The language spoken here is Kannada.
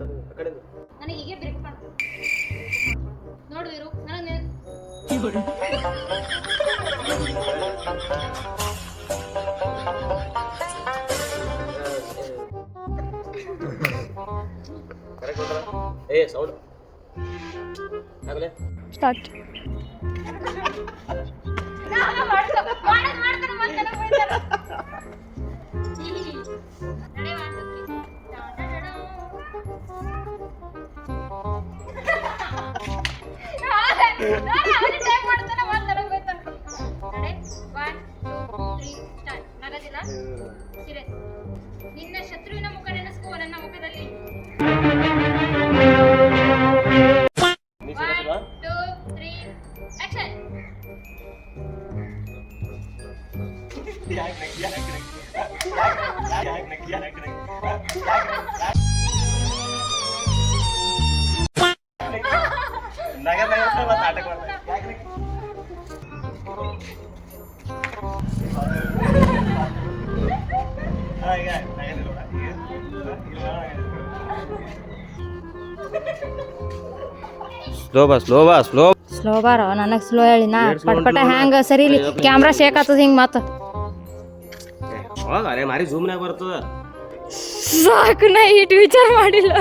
ನನಗೆ ಹೀಗೆ ಬ್ರೇಕ್ ಮಾಡು ನೋಡುವಿರು ನನಗೆ ಏ ಸೌಂಡ್ ಆಗಲೇ ಸ್ಟಾರ್ಟ್. ನಿನ್ನ ಶತ್ರುವಿನ ಮುಖ ನೆನೆಸ್ಕೋ ನನ್ನ ಮುಖದಲ್ಲಿ. 1, 2, 3 ಆಕ್ಷನ್. ಸ್ಲೋ ಬಾರ ನನಗೆ ಸ್ಲೋ ಹೇಳಿ ನಾ ಪಟ್ಪಟ ಹ್ಯಾಂಗ ಸರಿ ಇಲ್ಲಿ ಕ್ಯಾಮ್ರಾ ಶೇಕ್ ಆಗ್ತದ ಹಿಂಗೆ ಮತ್ತೆ ಅರೆ ಮಾರಿ ಜೂಮ್ನಾಗ ಬರ್ತದ. ಸಾಕು ನಾ ಇಟ್ಟು ವಿಚಾರ ಮಾಡಿಲ್ಲ.